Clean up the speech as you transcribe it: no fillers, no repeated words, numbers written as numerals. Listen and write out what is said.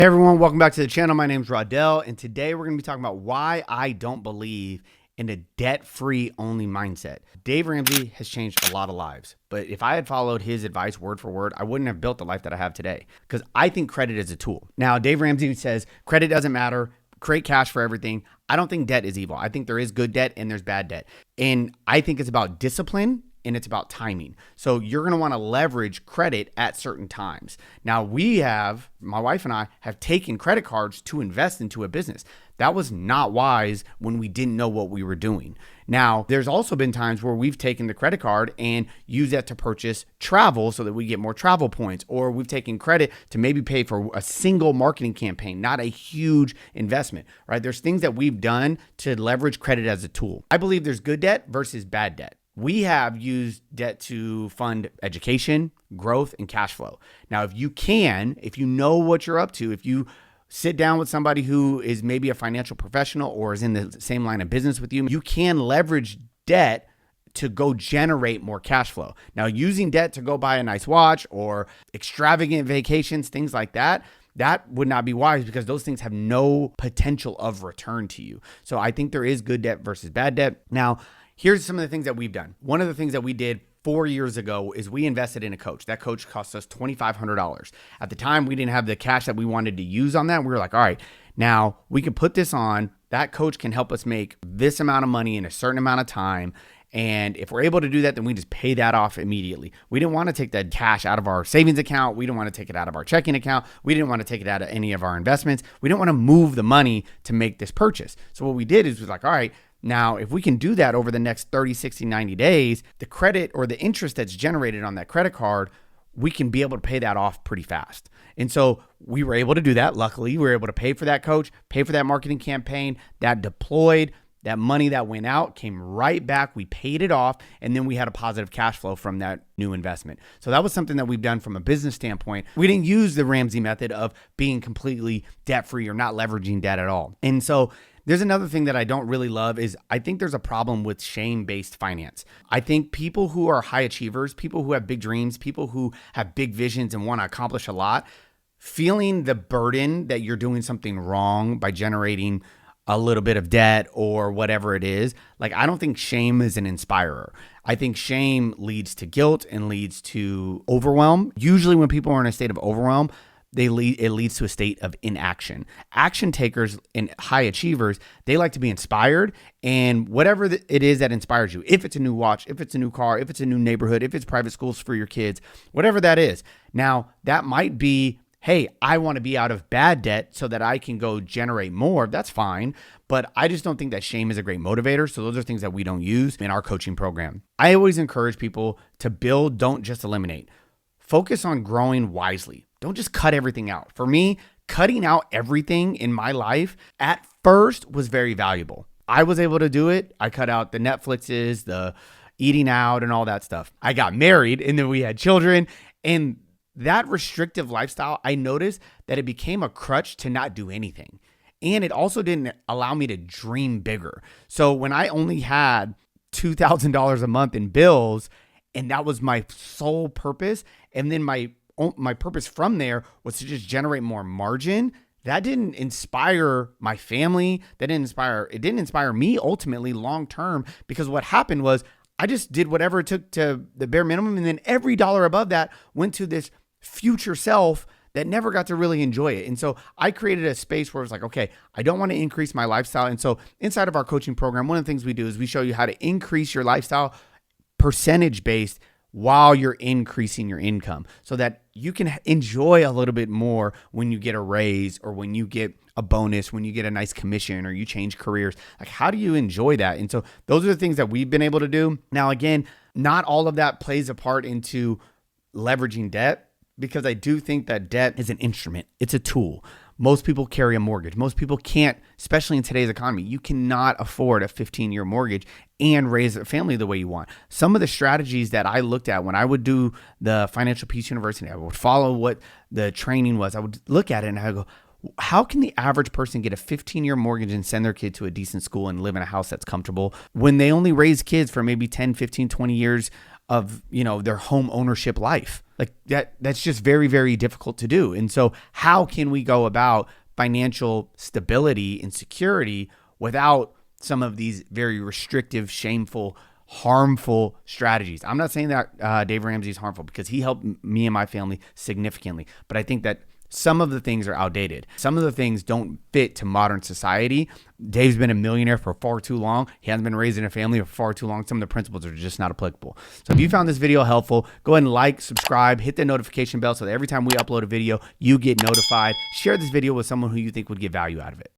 Hey everyone, welcome back to the channel. My name is Rodell, and today we're going to be talking about why I don't believe in a debt-free only mindset. Dave Ramsey has changed a lot of lives, but if I had followed his advice word for word, I wouldn't have built the life that I have today because I think credit is a tool. Now, Dave Ramsey says credit doesn't matter, create cash for everything. I don't think debt is evil. I think there is good debt and there's bad debt. And I think it's about discipline and it's about timing. So you're going to want to leverage credit at certain times. Now my wife and I have taken credit cards to invest into a business. That was not wise when we didn't know what we were doing. Now, there's also been times where we've taken the credit card and used that to purchase travel so that we get more travel points, or we've taken credit to maybe pay for a single marketing campaign, not a huge investment, right? There's things that we've done to leverage credit as a tool. I believe there's good debt versus bad debt. We have used debt to fund education, growth, and cash flow. Now, if you know what you're up to, if you sit down with somebody who is maybe a financial professional or is in the same line of business with you, you can leverage debt to go generate more cash flow. Now, using debt to go buy a nice watch or extravagant vacations, things like that would not be wise because those things have no potential of return to you. So I think there is good debt versus bad debt. Now, here's some of the things that we've done. One of the things that we did 4 years ago is we invested in a coach. That coach cost us $2,500. At the time, we didn't have the cash that we wanted to use on that. We were like, all right, now we can put this on. That coach can help us make this amount of money in a certain amount of time. And if we're able to do that, then we just pay that off immediately. We didn't want to take that cash out of our savings account. We didn't want to take it out of our checking account. We didn't want to take it out of any of our investments. We didn't want to move the money to make this purchase. So what we did is we was like, all right, now, if we can do that over the next 30, 60, 90 days, the credit or the interest that's generated on that credit card, we can be able to pay that off pretty fast. And so we were able to do that. Luckily, we were able to pay for that coach, pay for that marketing campaign, that deployed, that money that went out came right back. We paid it off, and then we had a positive cash flow from that new investment. So that was something that we've done from a business standpoint. We didn't use the Ramsey method of being completely debt-free or not leveraging debt at all. And so there's another thing that I don't really love is I think there's a problem with shame-based finance. I think people who are high achievers, people who have big dreams, people who have big visions and want to accomplish a lot, feeling the burden that you're doing something wrong by generating a little bit of debt or whatever it is, like I don't think shame is an inspirer. I think shame leads to guilt and leads to overwhelm. Usually when people are in a state of overwhelm, it leads to a state of inaction. Action takers and high achievers, they like to be inspired, and whatever it is that inspires you, if it's a new watch, if it's a new car, if it's a new neighborhood, if it's private schools for your kids, whatever that is. Now, that might be, hey, I want to be out of bad debt so that I can go generate more. That's fine, but I just don't think that shame is a great motivator. So those are things that we don't use in our coaching program. I always encourage people to build, don't just eliminate. Focus on growing wisely. Don't just cut everything out. For me, cutting out everything in my life at first was very valuable. I was able to do it. I cut out the Netflixes, the eating out and all that stuff. I got married and then we had children, and that restrictive lifestyle, I noticed that it became a crutch to not do anything. And it also didn't allow me to dream bigger. So when I only had $2,000 a month in bills, and that was my sole purpose, and then my purpose from there was to just generate more margin, that didn't inspire my family. It didn't inspire me ultimately long term, because what happened was I just did whatever it took to the bare minimum, and then every dollar above that went to this future self that never got to really enjoy it. And so I created a space where it's like, okay, I don't want to increase my lifestyle. And so inside of our coaching program, one of the things we do is we show you how to increase your lifestyle percentage based while you're increasing your income so that you can enjoy a little bit more when you get a raise or when you get a bonus, when you get a nice commission or you change careers. Like, how do you enjoy that? And so those are the things that we've been able to do. Now, again, not all of that plays a part into leveraging debt, because I do think that debt is an instrument. It's a tool. Most people carry a mortgage. Most people can't, especially in today's economy, you cannot afford a 15-year mortgage and raise a family the way you want. Some of the strategies that I looked at when I would do the Financial Peace University, I would follow what the training was. I would look at it and I go, how can the average person get a 15-year mortgage and send their kid to a decent school and live in a house that's comfortable when they only raise kids for maybe 10, 15, 20 years of, their home ownership life. Like that's just very, very difficult to do. And so how can we go about financial stability and security without some of these very restrictive, shameful, harmful strategies? I'm not saying that Dave Ramsey is harmful, because he helped me and my family significantly. But I think that some of the things are outdated. Some of the things don't fit to modern society. Dave's been a millionaire for far too long. He hasn't been raising a family for far too long. Some of the principles are just not applicable. So if you found this video helpful, go ahead and like, subscribe, hit the notification bell so that every time we upload a video, you get notified. Share this video with someone who you think would get value out of it.